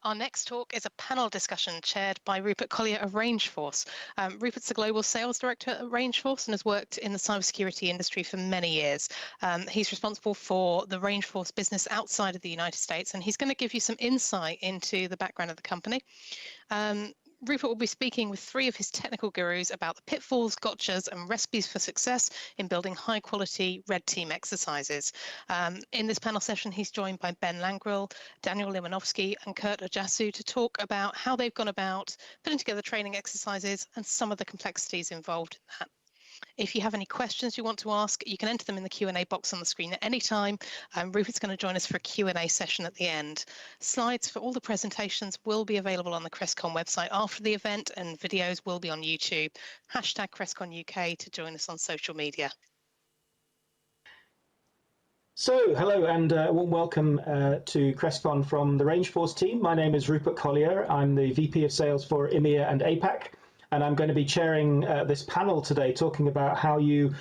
Our next talk is a panel discussion chaired by Rupert Collier of RangeForce. Rupert's the Global Sales Director at RangeForce and has worked in the cybersecurity industry for many years. He's responsible for the RangeForce business outside of the United States, and he's going to give you some insight into the background of the company. Rupert will be speaking with three of his technical gurus about the pitfalls, gotchas, and recipes for success in building high-quality red team exercises. In this panel session, he's joined by Ben Langrill, Daniel Limanowski, and Kert Ojasoo to talk about how they've gone about putting together training exercises and some of the complexities involved in that. If you have any questions you want to ask, you can enter them in the Q&A box on the screen at any time. Rupert's going to join us for a Q&A session at the end. Slides for all the presentations will be available on the CRESTCon website after the event, and videos will be on YouTube. Hashtag CRESTCon UK to join us on social media. So, hello and warm welcome to CRESTCon from the RangeForce team. My name is Rupert Collier. I'm the VP of Sales for EMEA and APAC. And I'm going to be chairing this panel today, talking about how you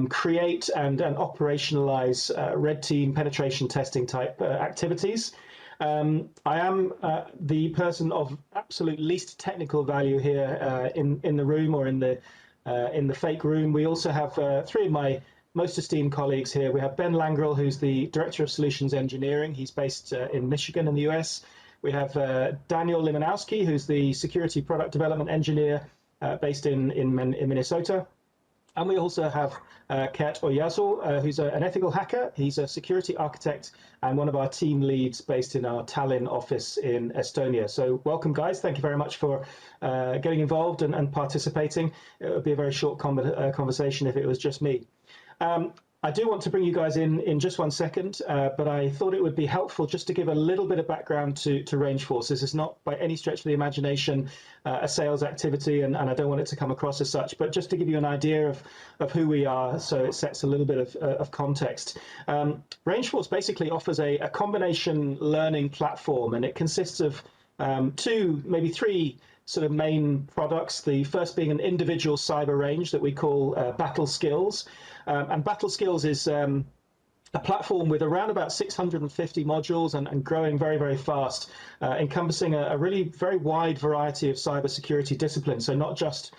create and operationalize red team penetration testing type activities. I am the person of absolute least technical value here in the room or in the fake room. We also have three of my most esteemed colleagues here. We have Ben Langrill, who's the Director of Solutions Engineering. He's based in Michigan in the US. We have Daniel Limanowski, who's the Security Product Development Engineer based in Minnesota. And we also have Kert Ojasoo, who's an ethical hacker. He's a security architect and one of our team leads based in our Tallinn office in Estonia. So welcome, guys. Thank you very much for getting involved and participating. It would be a very short conversation if it was just me. I do want to bring you guys in just 1 second, but I thought it would be helpful just to give a little bit of background to RangeForce. This is not by any stretch of the imagination a sales activity, and I don't want it to come across as such, but just to give you an idea of who we are, so it sets a little bit of context. RangeForce basically offers a combination learning platform, and it consists of two, maybe three sort of main products. The first being an individual cyber range that we call Battle Skills. And Battle Skills is a platform with around about 650 modules and growing very, very fast, encompassing a really very wide variety of cybersecurity disciplines. So not just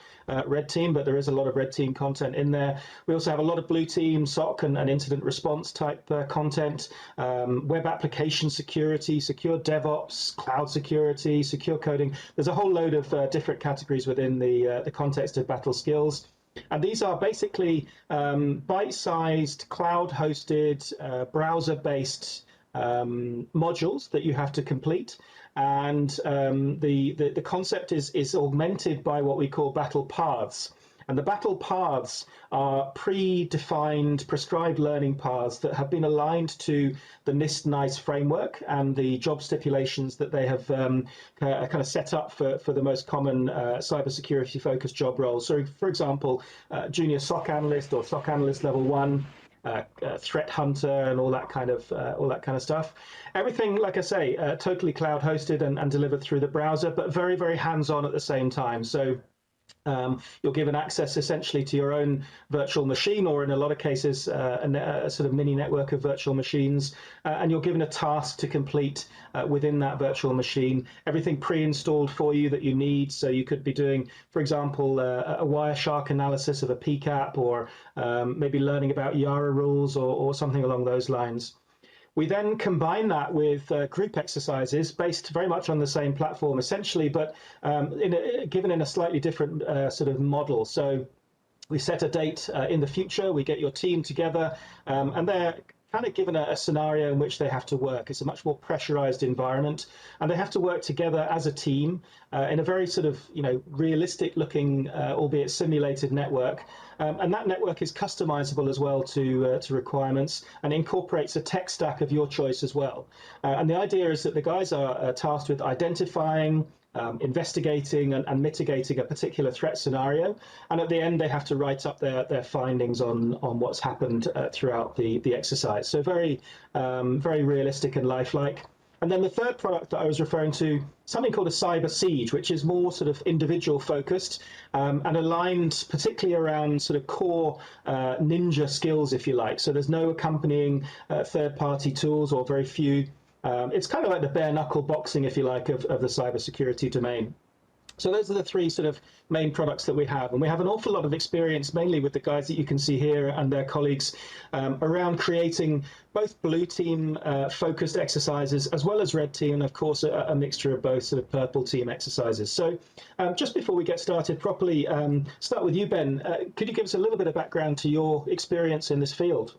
red team, but there is a lot of red team content in there. We also have a lot of blue team, SOC and incident response type content, web application security, secure DevOps, cloud security, secure coding. There's a whole load of different categories within the context of Battle Skills. And these are basically bite-sized, cloud-hosted, browser-based modules that you have to complete. And the concept is augmented by what we call battle paths. And the battle paths are predefined, prescribed learning paths that have been aligned to the NIST-NICE framework and the job stipulations that they have kind of set up for the most common cybersecurity-focused job roles. So, for example, junior SOC analyst or SOC analyst level 1, threat hunter, and all that kind of stuff. Everything, like I say, totally cloud hosted and delivered through the browser, but very, very hands-on at the same time. So you're given access essentially to your own virtual machine, or in a lot of cases, a sort of mini network of virtual machines, and you're given a task to complete within that virtual machine. Everything pre-installed for you that you need. So you could be doing, for example, a Wireshark analysis of a PCAP, or maybe learning about Yara rules or something along those lines. We then combine that with group exercises based very much on the same platform, essentially, but given in a slightly different sort of model. So we set a date in the future, we get your team together, and they're kind of given a scenario in which they have to work. It's a much more pressurized environment, and they have to work together as a team in a very sort of, realistic looking, albeit simulated network. And that network is customizable as well to requirements, and incorporates a tech stack of your choice as well. And the idea is that the guys are tasked with identifying, investigating and mitigating a particular threat scenario, and at the end they have to write up their findings on what's happened throughout the exercise. So very very realistic and lifelike. And then the third product that I was referring to, something called a cyber siege, which is more sort of individual focused and aligned particularly around sort of core ninja skills, if you like. So there's no accompanying third-party tools, or very few. It's kind of like the bare knuckle boxing, if you like, of the cybersecurity domain. So those are the three sort of main products that we have. And we have an awful lot of experience, mainly with the guys that you can see here and their colleagues, around creating both blue team focused exercises as well as red team, and of course, a mixture of both sort of purple team exercises. So just before we get started properly, start with you, Ben. Could you give us a little bit of background to your experience in this field?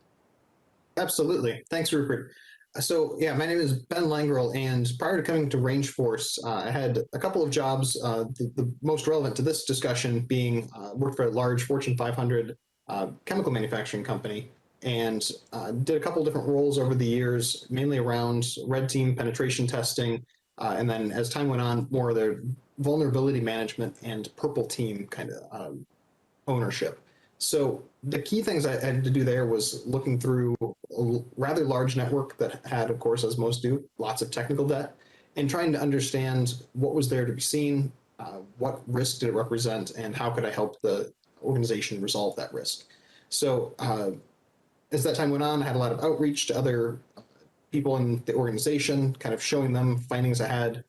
Absolutely. Thanks, Rupert. So yeah, my name is Ben Langrill, and prior to coming to RangeForce, I had a couple of jobs, the most relevant to this discussion being worked for a large Fortune 500 chemical manufacturing company, and did a couple of different roles over the years, mainly around red team penetration testing, and then as time went on, more of the vulnerability management and purple team kind of ownership. So the key things I had to do there was looking through a rather large network that had, of course, as most do, lots of technical debt, and trying to understand what was there to be seen, what risk did it represent, and how could I help the organization resolve that risk. So as that time went on, I had a lot of outreach to other people in the organization, kind of showing them findings I had,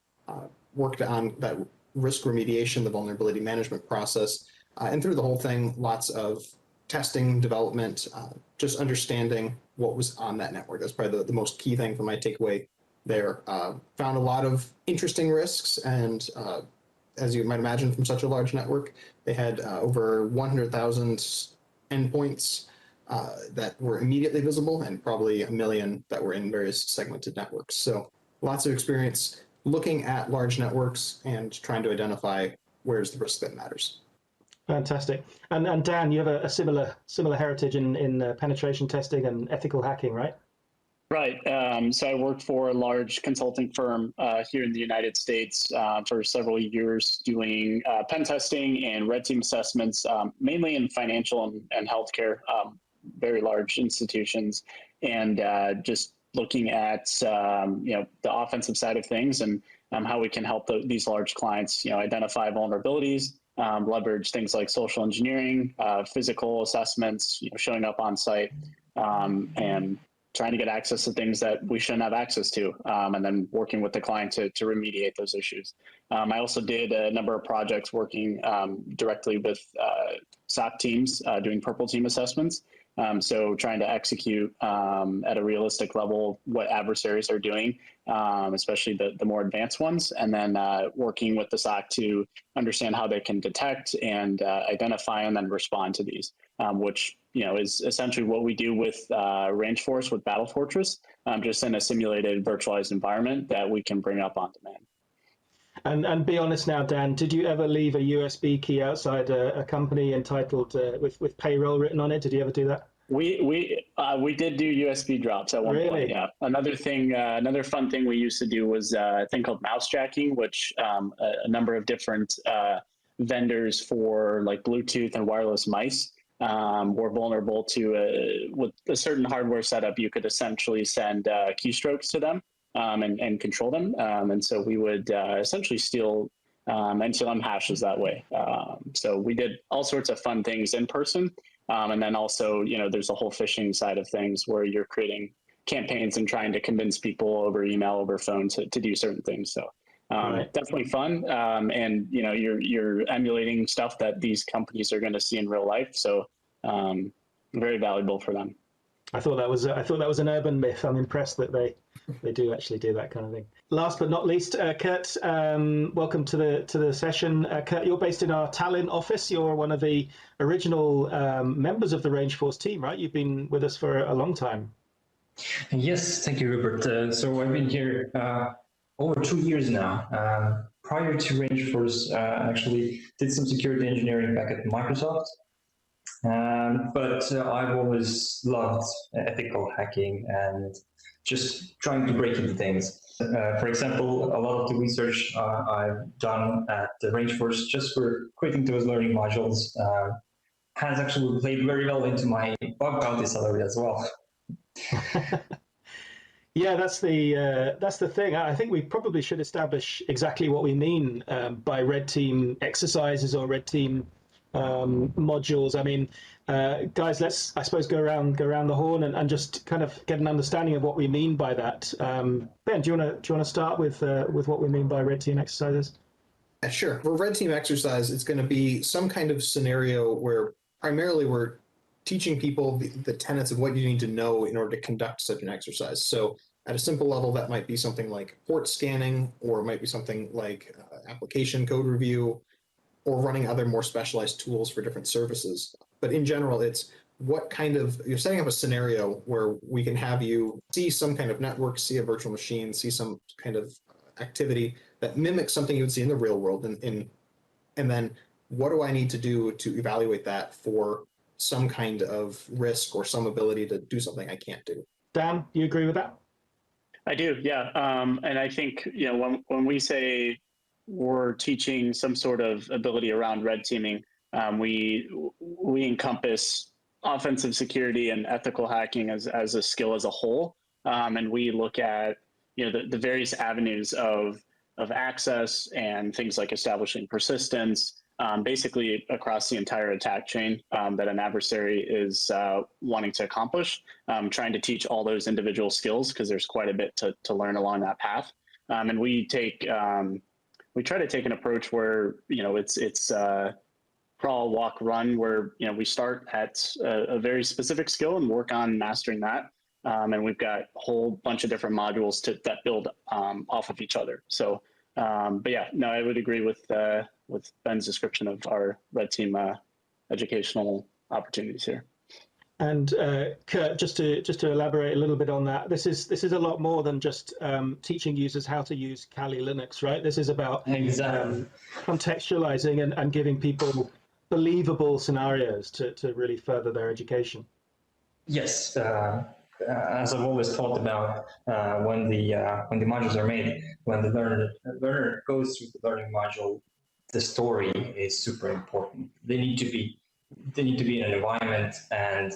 worked on that risk remediation, the vulnerability management process, and through the whole thing, lots of testing, development, just understanding what was on that network. That's probably the most key thing for my takeaway there. Found a lot of interesting risks, and as you might imagine from such a large network, they had over 100,000 endpoints that were immediately visible, and probably 1 million that were in various segmented networks. So lots of experience looking at large networks and trying to identify where's the risk that matters. Fantastic. And Dan, you have a similar heritage in penetration testing and ethical hacking, right? Right. So I worked for a large consulting firm here in the United States for several years doing pen testing and red team assessments, mainly in financial and healthcare, very large institutions, and just looking at the offensive side of things and how we can help these large clients identify vulnerabilities, leverage things like social engineering, physical assessments, showing up on site, and trying to get access to things that we shouldn't have access to, and then working with the client to remediate those issues. I also did a number of projects working directly with SOC teams, doing purple team assessments. So trying to execute at a realistic level what adversaries are doing, especially the more advanced ones, and then working with the SOC to understand how they can detect and identify and then respond to these, which is essentially what we do with RangeForce with Battle Fortress, just in a simulated virtualized environment that we can bring up on demand. And be honest now, Dan, did you ever leave a USB key outside a company entitled with payroll written on it? Did you ever do that? We did do USB drops at one point. Yeah. Another fun thing we used to do was a thing called mouse jacking, which a number of different vendors for like Bluetooth and wireless mice were vulnerable to. With a certain hardware setup, you could essentially send keystrokes to them and control them. And so we would essentially steal NTLM hashes that way. So we did all sorts of fun things in person. And then also, there's a whole phishing side of things where you're creating campaigns and trying to convince people over email, over phone to do certain things. So right. Definitely fun. And, you're emulating stuff that these companies are going to see in real life. So very valuable for them. I thought that was an urban myth. I'm impressed that they do actually do that kind of thing. Last but not least, Kert, welcome to the session. Kert, you're based in our Tallinn office. You're one of the original members of the RangeForce team, right? You've been with us for a long time. Yes, thank you, Rupert. So I've been here over 2 years now. Prior to RangeForce, I actually did some security engineering back at Microsoft. But I've always loved ethical hacking and just trying to break into things. For example, a lot of the research I've done at the RangeForce just for creating those learning modules has actually played very well into my bug bounty salary as well. Yeah, that's the thing. I think we probably should establish exactly what we mean by red team exercises or red team modules. I mean, Guys, let's, I suppose, go around the horn and just kind of get an understanding of what we mean by that. Ben, do you want to start with what we mean by red team exercises? Sure. For red team exercise, it's going to be some kind of scenario where primarily we're teaching people the tenets of what you need to know in order to conduct such an exercise. So at a simple level, that might be something like port scanning, or it might be something like application code review, or running other more specialized tools for different services. But in general, it's what kind of, you're setting up a scenario where we can have you see some kind of network, see a virtual machine, see some kind of activity that mimics something you would see in the real world. And then what do I need to do to evaluate that for some kind of risk or some ability to do something I can't do? Dan, you agree with that? I do, yeah. And I think, when we say we're teaching some sort of ability around red teaming, we encompass offensive security and ethical hacking as a skill as a whole. And we look at, the various avenues of access and things like establishing persistence, basically across the entire attack chain that an adversary is wanting to accomplish, trying to teach all those individual skills, because there's quite a bit to learn along that path. And we try to take an approach where, it's crawl, walk, run, where, we start at a very specific skill and work on mastering that. And we've got a whole bunch of different modules that build off of each other. So, but yeah, no, I would agree with Ben's description of our red team educational opportunities here. And Kurt, just to elaborate a little bit on that, this is a lot more than just teaching users how to use Kali Linux, right? This is about contextualizing and giving people believable scenarios to really further their education. Yes, as I've always thought about when the modules are made, when the learner goes through the learning module, the story is super important. They need to be in an environment, and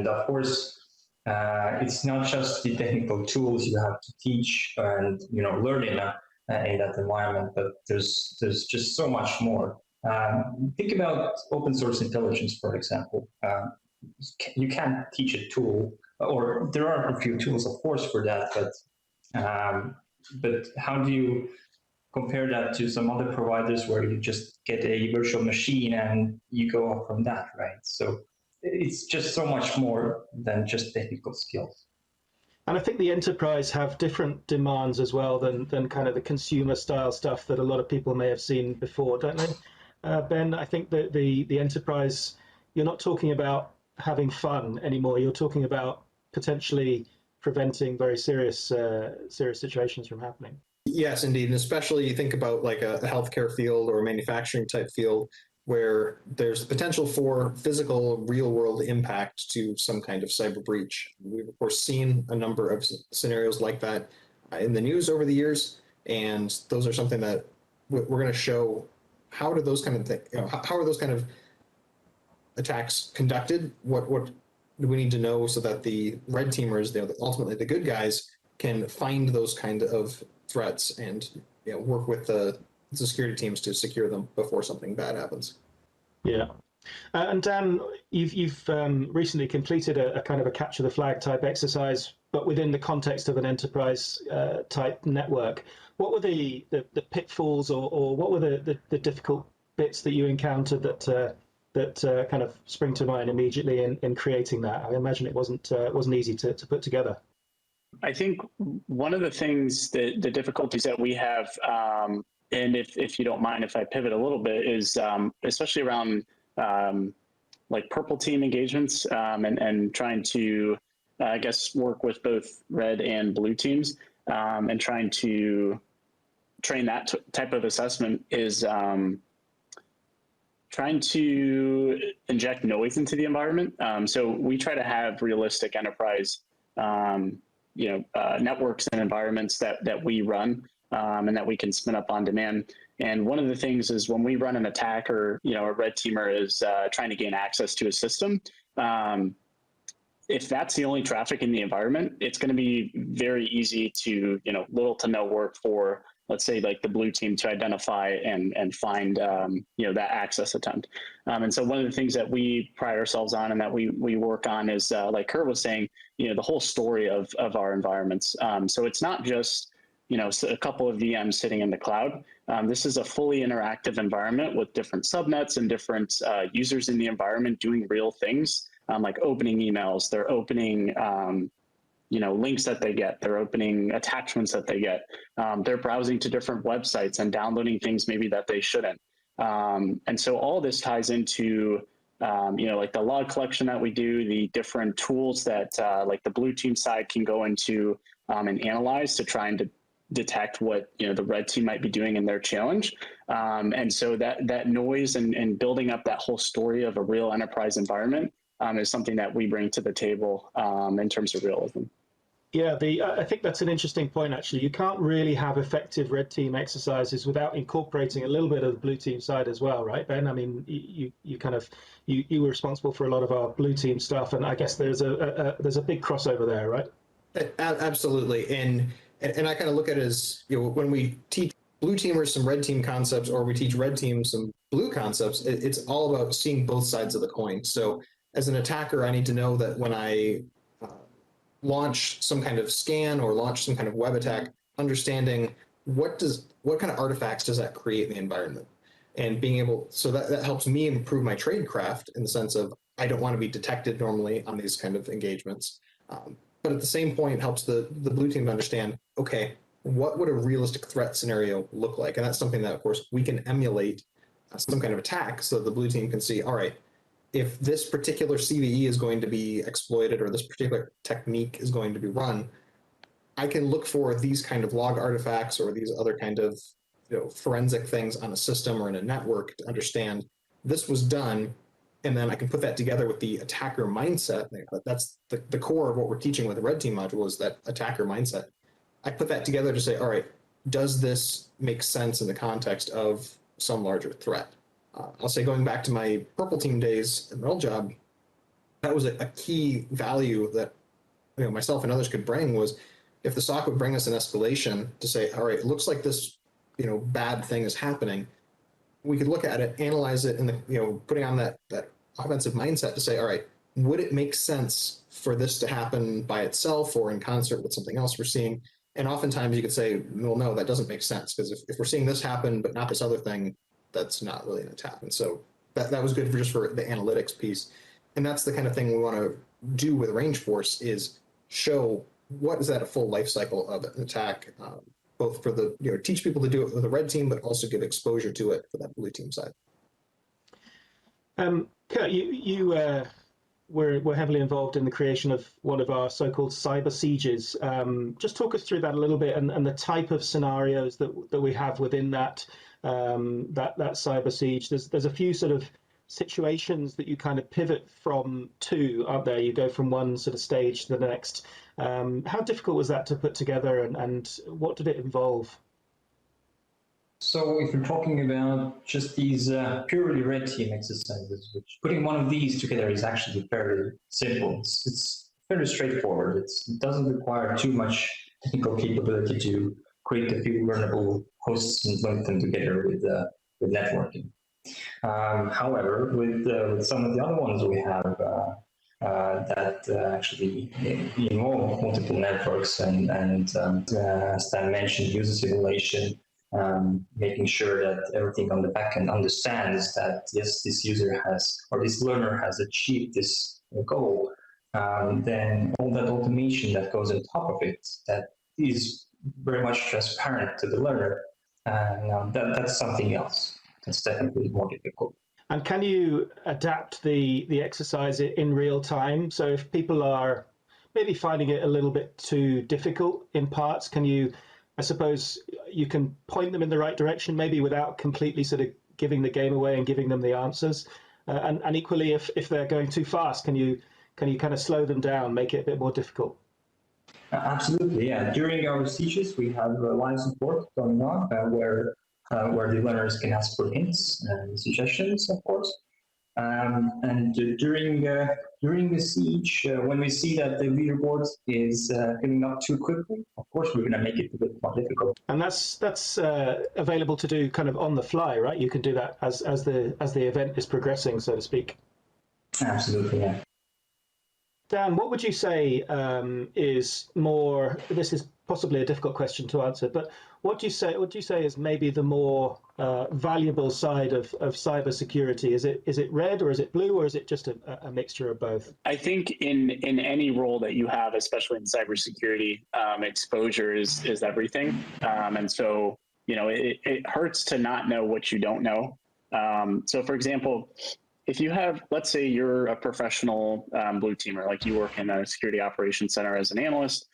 of course, it's not just the technical tools you have to teach and learn in that environment, but there's just so much more. Think about open source intelligence, for example. You can't teach a tool, or there are a few tools, of course, for that, but how do you compare that to some other providers where you just get a virtual machine and you go up from that, right? So it's just so much more than just technical skills. And I think the enterprise have different demands as well than kind of the consumer style stuff that a lot of people may have seen before, don't they? Ben, I think that the enterprise, you're not talking about having fun anymore. You're talking about potentially preventing very serious situations from happening. Yes, indeed. And especially you think about like a healthcare field or a manufacturing type field where there's potential for physical real world impact to some kind of cyber breach. We've of course seen a number of scenarios like that in the news over the years. And those are something that we're going to show. How do those kind of things, how are those kind of attacks conducted? What do we need to know so that the red teamers, ultimately the good guys, can find those kind of threats and work with the security teams to secure them before something bad happens. Yeah. And Dan, you've recently completed a kind of a capture the flag type exercise, but within the context of an enterprise type network. What were the pitfalls, or what were the difficult bits that you encountered that kind of spring to mind immediately in creating that? I imagine it wasn't easy to put together. I think one of the things the difficulties that we have, and if you don't mind if I pivot a little bit, is especially around like purple team engagements and trying to, I guess, work with both red and blue teams and trying to train that type of assessment is trying to inject noise into the environment. So we try to have realistic enterprise networks and environments that we run and that we can spin up on demand. And one of the things is when we run an attack, or a red teamer is trying to gain access to a system, if that's the only traffic in the environment, it's going to be very easy to little to no work for let's say like the blue team to identify and find that access attempt. And so one of the things that we pride ourselves on and that we work on is like Kurt was saying, the whole story of our environments. So it's not just a couple of VMs sitting in the cloud. This is a fully interactive environment with different subnets and different users in the environment doing real things, like opening emails. They're opening links that they get. They're opening attachments that they get. They're browsing to different websites and downloading things maybe that they shouldn't. And so all this ties into like the log collection that we do, the different tools that like the blue team side can go into and analyze to try and detect what the red team might be doing in their challenge. And so that noise and building up that whole story of a real enterprise environment is something that we bring to the table in terms of realism. Yeah, I think that's an interesting point, actually. You can't really have effective red team exercises without incorporating a little bit of the blue team side as well, right, Ben? I mean, you were responsible for a lot of our blue team stuff, and I guess there's a big crossover there, right? Absolutely. And I kind of look at it as, when we teach blue teamers some red team concepts, or we teach red teams some blue concepts, it's all about seeing both sides of the coin. So as an attacker, I need to know that when I launch some kind of scan or launch some kind of web attack, understanding what kind of artifacts does that create in the environment, and being able, so that helps me improve my tradecraft in the sense of, I don't want to be detected normally on these kind of engagements. But at the same point, helps the blue team to understand, okay, what would a realistic threat scenario look like? And that's something that, of course, we can emulate some kind of attack, so the blue team can see, all right, if this particular CVE is going to be exploited, or this particular technique is going to be run, I can look for these kind of log artifacts or these other kind of forensic things on a system or in a network to understand this was done. And then I can put that together with the attacker mindset. That's the core of what we're teaching with the red team module, is that attacker mindset. I put that together to say, all right, does this make sense in the context of some larger threat? I'll say, going back to my purple team days at my old job, that was a key value that myself and others could bring, was if the SOC would bring us an escalation to say, all right, it looks like this bad thing is happening, we could look at it, analyze it, and putting on that offensive mindset to say, all right, would it make sense for this to happen by itself or in concert with something else we're seeing? And oftentimes you could say, well, no, that doesn't make sense, because if we're seeing this happen but not this other thing, that's not really an attack. And so that was good for the analytics piece. And that's the kind of thing we want to do with RangeForce, is show what is that a full life cycle of an attack, both for the teach people to do it with the red team, but also give exposure to it for that blue team side. Kurt, you were heavily involved in the creation of one of our so-called cyber sieges. Just talk us through that a little bit, and the type of scenarios that we have within that cyber siege. There's a few sort of situations that you kind of pivot from to, aren't there? You go from one sort of stage to the next. How difficult was that to put together, and what did it involve? So if you're talking about just these purely red team exercises, which putting one of these together is actually fairly simple. It's fairly straightforward. It doesn't require too much technical capability to create a few learnable hosts and link them together with networking. However, with some of the other ones we have that actually involve multiple networks and as Dan mentioned, user simulation, making sure that everything on the back end understands that yes, this user has, or this learner has achieved this goal, then all that automation that goes on top of it, that is very much transparent to the learner, that's something else. That's definitely more difficult. And can you adapt the exercise in real time? So if people are maybe finding it a little bit too difficult in parts, can you, I suppose, you can point them in the right direction, maybe without completely sort of giving the game away and giving them the answers. And equally, if they're going too fast, can you kind of slow them down, make it a bit more difficult? Absolutely, yeah. During our sieges, we have live support going on where the learners can ask for hints and suggestions, of course. And during the siege, when we see that the leaderboard is filling up too quickly, of course we're going to make it a bit more difficult. And that's available to do kind of on the fly, right? You can do that as the event is progressing, so to speak. Absolutely, yeah. Dan, what would you say is more? This is possibly a difficult question to answer, but what do you say is maybe the more valuable side of cybersecurity? Is it red or is it blue, or is it just a mixture of both? I think in any role that you have, especially in cybersecurity, exposure is everything. And so, it hurts to not know what you don't know. So for example, if you have, let's say you're a professional blue teamer, like you work in a security operations center as an analyst,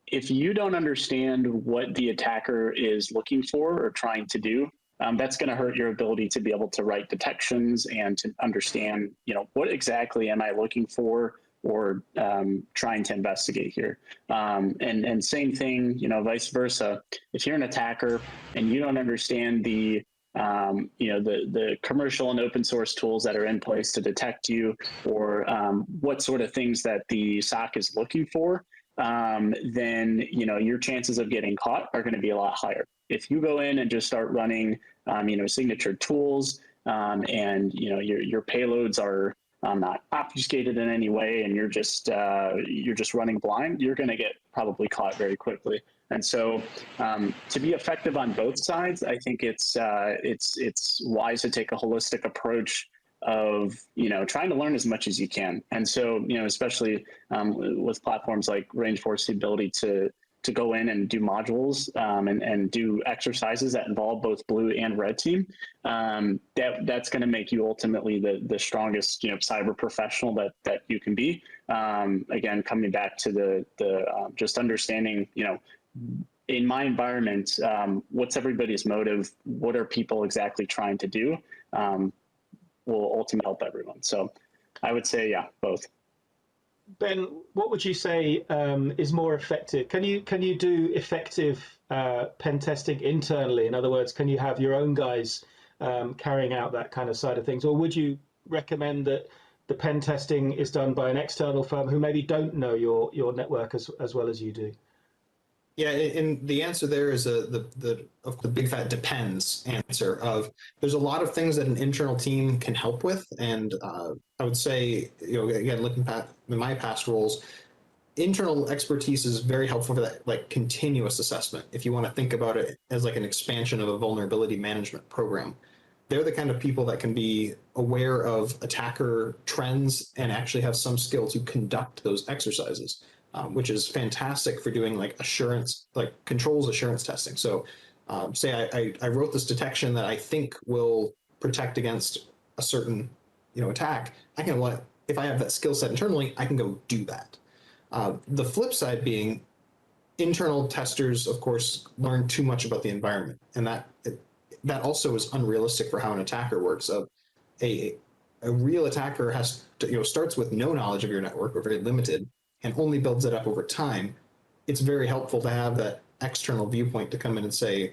if you don't understand what the attacker is looking for or trying to do, that's going to hurt your ability to be able to write detections and to understand, what exactly am I looking for or trying to investigate here. And same thing, vice versa. If you're an attacker and you don't understand the commercial and open source tools that are in place to detect you, or what sort of things that the SOC is looking for, then your chances of getting caught are going to be a lot higher. If you go in and just start running signature tools, and your payloads are not obfuscated in any way, and you're just running blind, you're going to get probably caught very quickly. And so to be effective on both sides, I think it's wise to take a holistic approach of trying to learn as much as you can. And so especially with platforms like RangeForce, the ability to go in and do modules and do exercises that involve both blue and red team, that's going to make you ultimately the strongest cyber professional that you can be. Again, coming back to the just understanding in my environment, what's everybody's motive? What are people exactly trying to do? Will ultimately help everyone. So I would say, yeah, both. Ben, what would you say is more effective? Can you do effective pen testing internally? In other words, can you have your own guys carrying out that kind of side of things? Or would you recommend that the pen testing is done by an external firm who maybe don't know your network as well as you do? Yeah, and the answer there is the big fat depends answer of there's a lot of things that an internal team can help with. And I would say, again, looking back in my past roles, internal expertise is very helpful for that, like continuous assessment. If you want to think about it as like an expansion of a vulnerability management program, they're the kind of people that can be aware of attacker trends and actually have some skill to conduct those exercises. Which is fantastic for doing like assurance, like controls assurance testing. So say I wrote this detection that I think will protect against a certain attack. If I have that skill set internally, I can go do that. The flip side being internal testers, of course, learn too much about the environment. And that also is unrealistic for how an attacker works. A real attacker has to, starts with no knowledge of your network or very limited, and only builds it up over time. It's very helpful to have that external viewpoint to come in and say,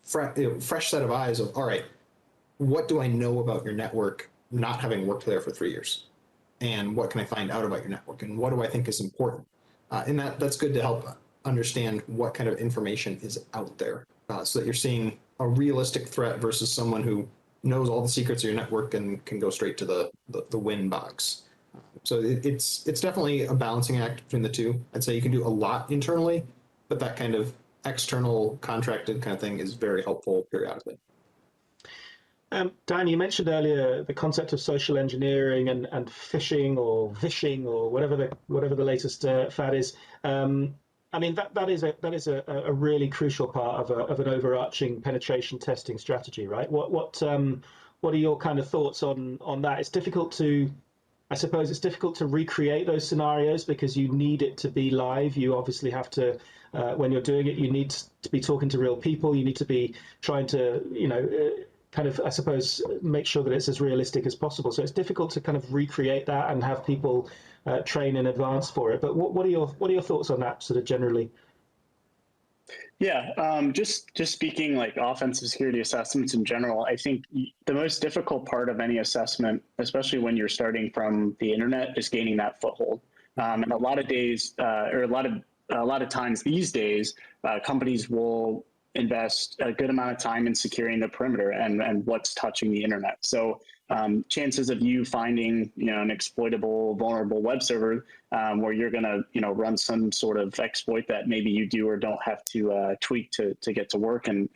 fresh set of eyes of, all right, what do I know about your network not having worked there for 3 years? And what can I find out about your network? And what do I think is important? And that's good to help understand what kind of information is out there so that you're seeing a realistic threat versus someone who knows all the secrets of your network and can go straight to the win box. So it's definitely a balancing act between the two. I'd say you can do a lot internally, but that kind of external contracted kind of thing is very helpful periodically. Dan, you mentioned earlier the concept of social engineering and phishing or vishing or whatever the latest fad is. I mean that is a really crucial part of an overarching penetration testing strategy, right? What are your kind of thoughts on that? I suppose it's difficult to recreate those scenarios because you need it to be live. You obviously have to, when you're doing it, you need to be talking to real people. You need to be trying to, kind of, I suppose, make sure that it's as realistic as possible. So it's difficult to kind of recreate that and have people train in advance for it. But what are your thoughts on that sort of generally? Yeah, just speaking like offensive security assessments in general, I think the most difficult part of any assessment, especially when you're starting from the internet, is gaining that foothold. And a lot of days, or a lot of times these days, companies will invest a good amount of time in securing the perimeter and what's touching the internet. So chances of you finding, an exploitable, vulnerable web server where you're going to, run some sort of exploit that maybe you do or don't have to tweak to get to work and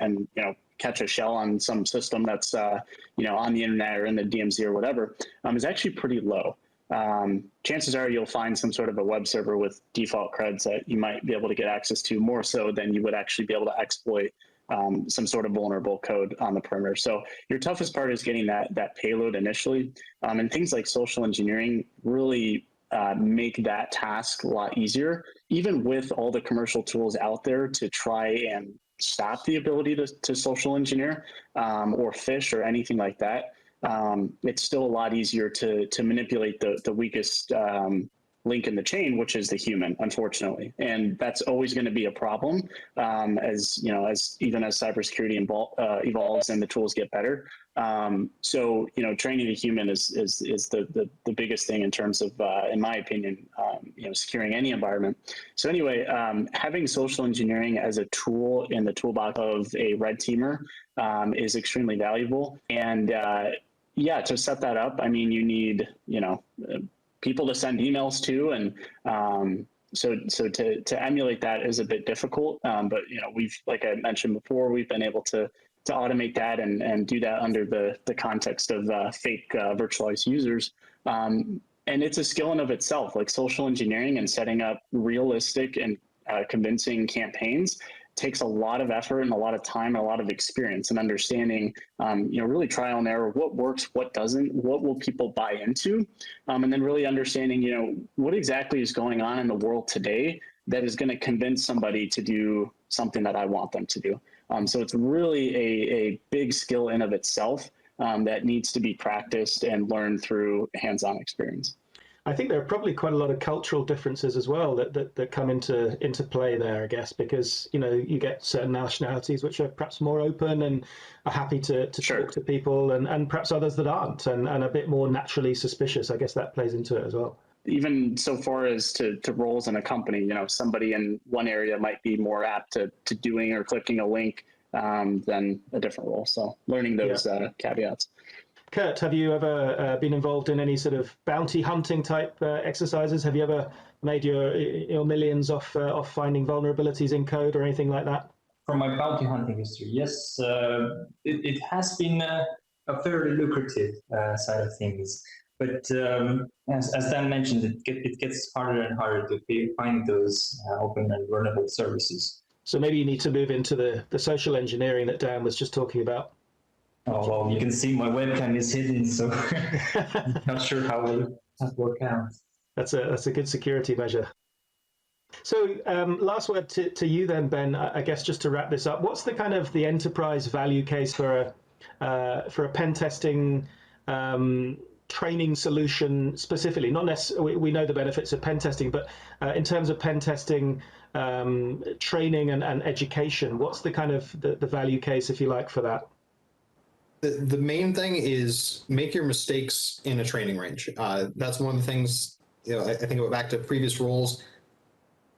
catch a shell on some system that's, on the internet or in the DMZ or whatever, is actually pretty low. Chances are you'll find some sort of a web server with default creds that you might be able to get access to more so than you would actually be able to exploit some sort of vulnerable code on the perimeter. So your toughest part is getting that payload initially. And things like social engineering really make that task a lot easier, even with all the commercial tools out there to try and stop the ability to social engineer or phish or anything like that. It's still a lot easier to manipulate the weakest link in the chain, which is the human, unfortunately. And that's always going to be a problem as cybersecurity evolves and the tools get better. So training the human is the biggest thing in terms of, in my opinion, securing any environment. So anyway, having social engineering as a tool in the toolbox of a red teamer is extremely valuable. And to set that up, I mean, you need, people to send emails to, and so to emulate that is a bit difficult. But we've, like I mentioned before, we've been able to automate that and do that under the context of fake virtualized users. And it's a skill in of itself, like social engineering and setting up realistic and convincing campaigns takes a lot of effort and a lot of time and a lot of experience and understanding, really trial and error, what works, what doesn't, what will people buy into, and then really understanding, what exactly is going on in the world today that is going to convince somebody to do something that I want them to do. So it's really a big skill in of itself that needs to be practiced and learned through hands-on experience. I think there are probably quite a lot of cultural differences as well that come into play there, I guess, because you get certain nationalities which are perhaps more open and are happy to Sure. talk to people, and perhaps others that aren't and a bit more naturally suspicious. I guess that plays into it as well. Even so far as to roles in a company, somebody in one area might be more apt to doing or clicking a link than a different role. So learning those caveats. Kert, have you ever been involved in any sort of bounty hunting type exercises? Have you ever made your millions off finding vulnerabilities in code or anything like that? From my bounty hunting history, yes, it has been a fairly lucrative side of things. But as Dan mentioned, it gets harder and harder to find those open and vulnerable services. So maybe you need to move into the social engineering that Dan was just talking about. Oh, well, you can see my webcam is hidden, so I'm not sure how will that work out. That's a good security measure. So last word to you then, Ben, I guess just to wrap this up, what's the kind of the enterprise value case for a pen testing training solution specifically? Not necessarily, we know the benefits of pen testing, but in terms of pen testing training and education, what's the kind of the value case, if you like, for that? The main thing is make your mistakes in a training range. That's one of the things, I think about back to previous roles.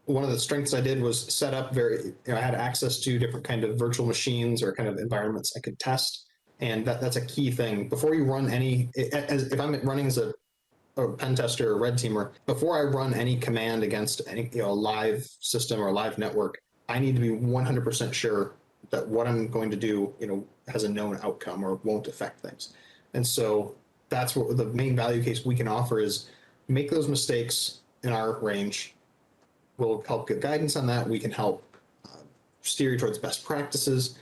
One of the strengths I did was set up I had access to different kind of virtual machines or kind of environments I could test. And that's a key thing. Before you run if I'm running as a pen tester or red teamer, before I run any command against any live system or live network, I need to be 100% sure that what I'm going to do, has a known outcome or won't affect things. And so that's what the main value case we can offer is make those mistakes in our range. We'll help give guidance on that. We can help steer you towards best practices,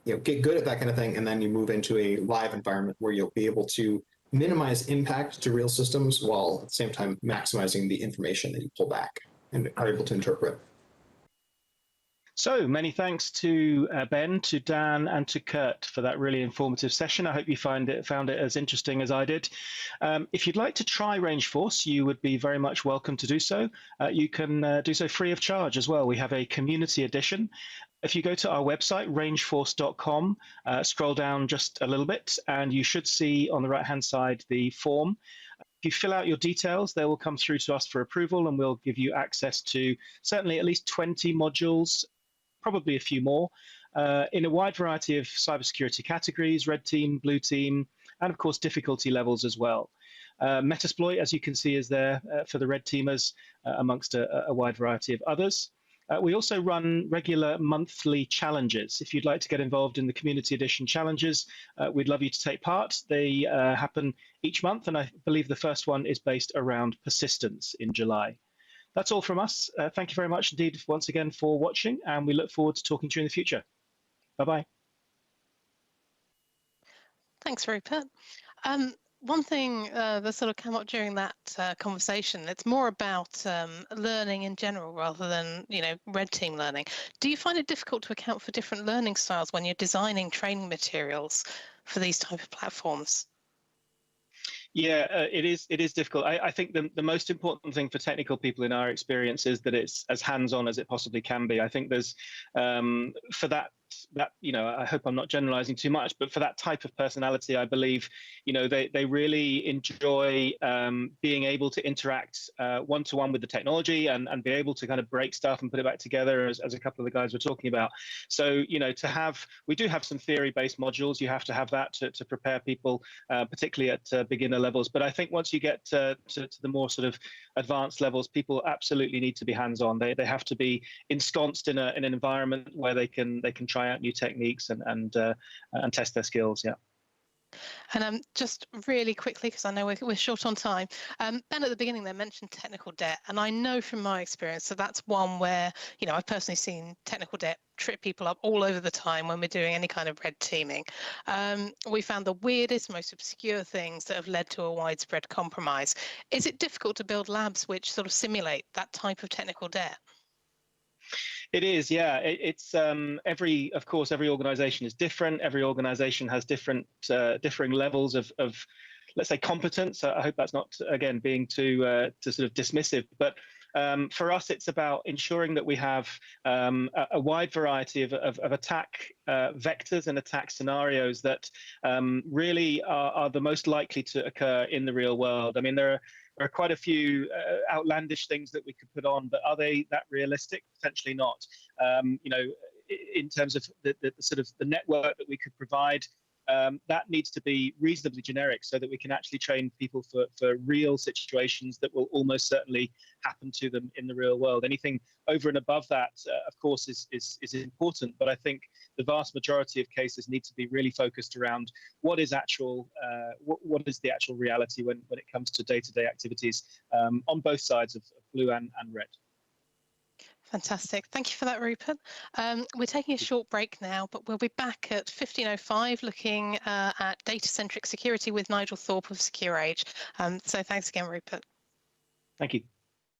get good at that kind of thing. And then you move into a live environment where you'll be able to minimize impact to real systems while at the same time maximizing the information that you pull back and are able to interpret. So many thanks to Ben, to Dan, and to Kurt for that really informative session. I hope you found it as interesting as I did. If you'd like to try RangeForce, you would be very much welcome to do so. You can do so free of charge as well. We have a community edition. If you go to our website, rangeforce.com, scroll down just a little bit, and you should see on the right-hand side the form. If you fill out your details, they will come through to us for approval, and we'll give you access to certainly at least 20 modules, probably a few more, in a wide variety of cybersecurity categories, red team, blue team, and of course difficulty levels as well. Metasploit, as you can see, is there for the red teamers amongst a wide variety of others. We also run regular monthly challenges. If you'd like to get involved in the community edition challenges, we'd love you to take part. They happen each month, and I believe the first one is based around persistence in July. That's all from us. Thank you very much indeed once again for watching, and we look forward to talking to you in the future. Bye-bye. Thanks, Rupert. One thing that sort of came up during that conversation, it's more about learning in general rather than, red team learning. Do you find it difficult to account for different learning styles when you're designing training materials for these type of platforms? Yeah, it is difficult. I think the most important thing for technical people in our experience is that it's as hands-on as it possibly can be. I think there's for that I hope I'm not generalizing too much, but for that type of personality, I believe, they really enjoy being able to interact one-to-one with the technology and be able to kind of break stuff and put it back together, as a couple of the guys were talking about. So, we do have some theory-based modules. You have to have that to prepare people, particularly at beginner levels. But I think once you get to the more sort of advanced levels, people absolutely need to be hands-on. They have to be ensconced in an environment where they can try out new techniques and test their skills. Yeah. And just really quickly, because I know we're short on time, Ben at the beginning there mentioned technical debt, and I know from my experience that that's one where I've personally seen technical debt trip people up all over the time when we're doing any kind of red teaming. We found the weirdest, most obscure things that have led to a widespread compromise. Is it difficult to build labs which sort of simulate that type of technical debt? It is, yeah. It's every organization is different. Every organization has different differing levels of let's say competence. I hope that's not again being too sort of dismissive, but for us, it's about ensuring that we have a wide variety of attack vectors and attack scenarios that really are the most likely to occur in the real world. I mean, there are quite a few outlandish things that we could put on, but are they that realistic? Potentially not. In terms of the sort of the network that we could provide, that needs to be reasonably generic so that we can actually train people for real situations that will almost certainly happen to them in the real world. Anything over and above that, of course, is important, but I think the vast majority of cases need to be really focused around what is actual, what is the actual reality when it comes to day-to-day activities on both sides of blue and red. Fantastic. Thank you for that, Rupert. We're taking a short break now, but we'll be back at 15:05 looking at data-centric security with Nigel Thorpe of SecureAge. So thanks again, Rupert. Thank you.